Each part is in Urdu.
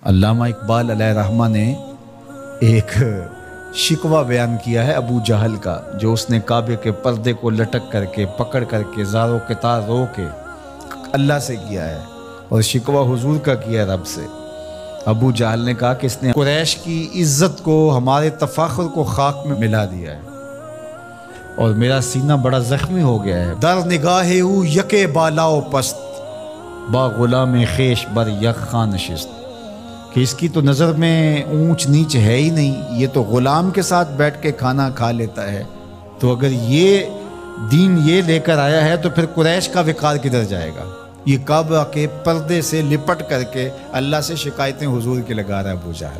علامہ اقبال علیہ رحمہ نے ایک شکوہ بیان کیا ہے ابو جہل کا، جو اس نے کعبے کے پردے کو لٹک کر کے پکڑ کر کے زاروں کے تار رو کے اللہ سے کیا ہے، اور شکوہ حضور کا کیا ہے رب سے۔ ابو جہل نے کہا کہ اس نے قریش کی عزت کو، ہمارے تفاخر کو خاک میں ملا دیا ہے، اور میرا سینہ بڑا زخمی ہو گیا ہے۔ در نگاہ او یکے بالا و پست، با غلام خیش بر یک خان نشست، کہ اس کی تو نظر میں اونچ نیچ ہے ہی نہیں، یہ تو غلام کے ساتھ بیٹھ کے کھانا کھا لیتا ہے، تو اگر یہ دین یہ لے کر آیا ہے تو پھر قریش کا وقار کدھر جائے گا؟ یہ کعبہ کے پردے سے لپٹ کر کے اللہ سے شکایتیں حضور کی لگا رہا ہے ابو جہل۔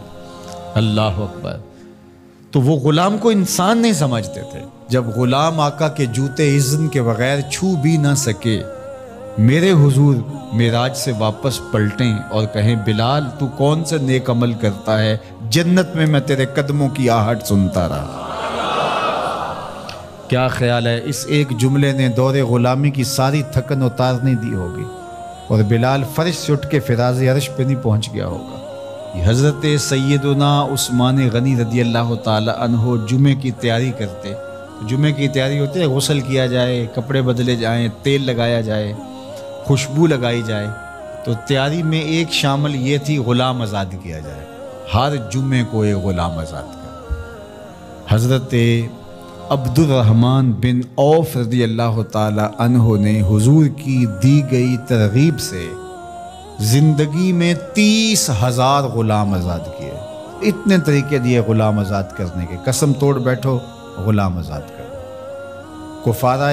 اللہ اکبر۔ تو وہ غلام کو انسان نہیں سمجھتے تھے۔ جب غلام آقا کے جوتے اذن کے بغیر چھو بھی نہ سکے، میرے حضور معراج سے واپس پلٹیں اور کہیں بلال تو کون سے نیک عمل کرتا ہے، جنت میں تیرے قدموں کی آہٹ سنتا رہا۔ کیا خیال ہے اس ایک جملے نے دور غلامی کی ساری تھکن اتارنے دی ہوگی، اور بلال فرش سے اٹھ کے فراز عرش پہ نہیں پہنچ گیا ہوگا۔ یہ حضرت سیدنا عثمان غنی رضی اللہ تعالی عنہ جمعے کی تیاری کرتے۔ جمعے کی تیاری ہوتی ہے، غسل کیا جائے، کپڑے بدلے جائیں، تیل لگایا جائے، خوشبو لگائی جائے، تو تیاری میں ایک شامل یہ تھی غلام آزاد کیا جائے، ہر جمعے کو ایک غلام آزاد کر۔ حضرت عبد الرحمن بن عوف رضی اللہ تعالی عنہ نے حضور کی دی گئی ترغیب سے زندگی میں 30,000 غلام آزاد کیے۔ اتنے طریقے دیے غلام آزاد کرنے کے، قسم توڑ بیٹھو غلام آزاد کرو، کفارہ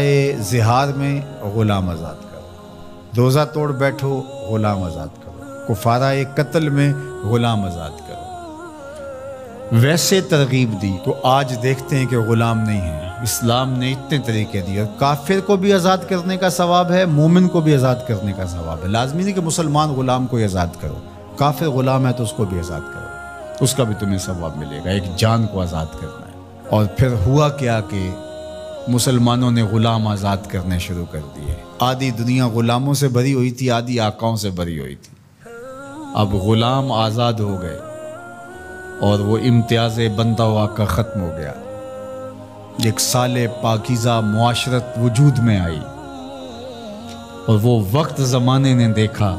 زہار میں غلام آزاد کرو، روزہ توڑ بیٹھو غلام آزاد کرو، کفارہ قتل میں غلام آزاد کرو۔ ویسے ترغیب دی تو آج دیکھتے ہیں کہ غلام نہیں ہیں۔ اسلام نے اتنے طریقے دیے، اور کافر کو بھی آزاد کرنے کا ثواب ہے، مومن کو بھی آزاد کرنے کا ثواب ہے۔ لازمی نہیں کہ مسلمان غلام کو آزاد کرو، کافر غلام ہے تو اس کو بھی آزاد کرو، اس کا بھی تمہیں ثواب ملے گا۔ ایک جان کو آزاد کرنا ہے۔ اور پھر ہوا کیا کہ مسلمانوں نے غلام آزاد کرنے شروع کر دیے۔ آدھی دنیا غلاموں سے بری ہوئی تھی، آدھی آقاؤں سے بری ہوئی تھی۔ اب غلام آزاد ہو گئے اور وہ امتیاز بندہ و آقا ختم ہو گیا۔ ایک صالح پاکیزہ معاشرت وجود میں آئی، اور وہ وقت زمانے نے دیکھا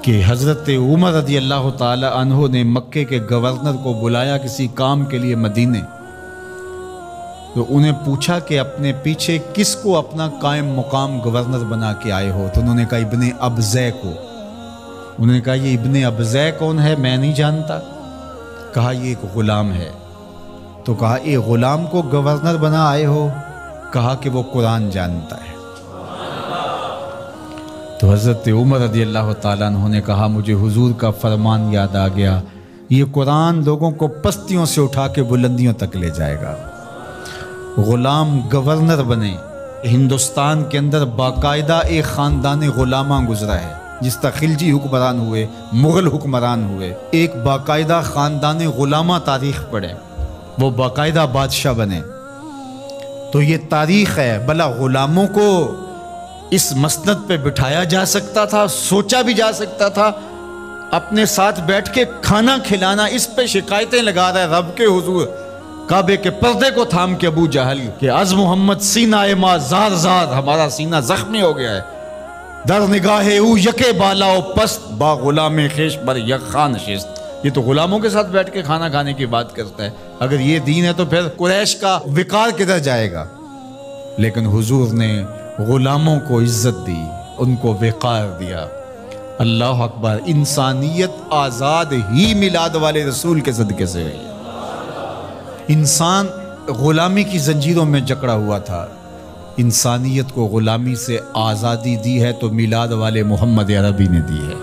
کہ حضرت عمر رضی اللہ تعالی عنہ نے مکے کے گورنر کو بلایا کسی کام کے لیے مدینے، تو انہیں پوچھا کہ اپنے پیچھے کس کو اپنا قائم مقام گورنر بنا کے آئے ہو؟ تو انہوں نے کہا ابن ابزے کو۔ انہوں نے کہا یہ ابن ابزے کون ہے؟ میں نہیں جانتا۔ کہا یہ ایک غلام ہے۔ تو کہا یہ غلام کو گورنر بنا آئے ہو؟ کہا کہ وہ قرآن جانتا ہے۔ تو حضرت عمر رضی اللہ تعالیٰ عنہ نے کہا مجھے حضور کا فرمان یاد آ گیا، یہ قرآن لوگوں کو پستیوں سے اٹھا کے بلندیوں تک لے جائے گا۔ غلام گورنر بنے۔ ہندوستان کے اندر باقاعدہ ایک خاندان غلاماں گزرا ہے، جس طرح خلجی حکمران ہوئے، مغل حکمران ہوئے، ایک باقاعدہ خاندان غلاماں تاریخ پڑھے، وہ باقاعدہ بادشاہ بنے۔ تو یہ تاریخ ہے۔ بھلا غلاموں کو اس مسند پہ بٹھایا جا سکتا تھا، سوچا بھی جا سکتا تھا، اپنے ساتھ بیٹھ کے کھانا کھلانا، اس پہ شکایتیں لگا رہا ہے رب کے حضور، کعبے کے پردے کو تھام کے ابو جہل کہ از محمد سینہ ما زار زار، ہمارا سینہ زخمی ہو گیا ہے۔ در نگاہ او یکے بالا و پست، با غلام خیش بر یک خان نشست۔ یہ تو غلاموں کے ساتھ بیٹھ کے کھانا کھانے کی بات کرتا ہے۔ اگر یہ دین ہے تو پھر قریش کا وقار کدھر جائے گا؟ لیکن حضور نے غلاموں کو عزت دی، ان کو وقار دیا۔ اللہ اکبر۔ انسانیت آزاد ہی میلاد والے رسول کے صدقے سے ہوئی۔ انسان غلامی کی زنجیروں میں جکڑا ہوا تھا، انسانیت کو غلامی سے آزادی دی ہے تو میلاد والے محمد عربی نے دی ہے۔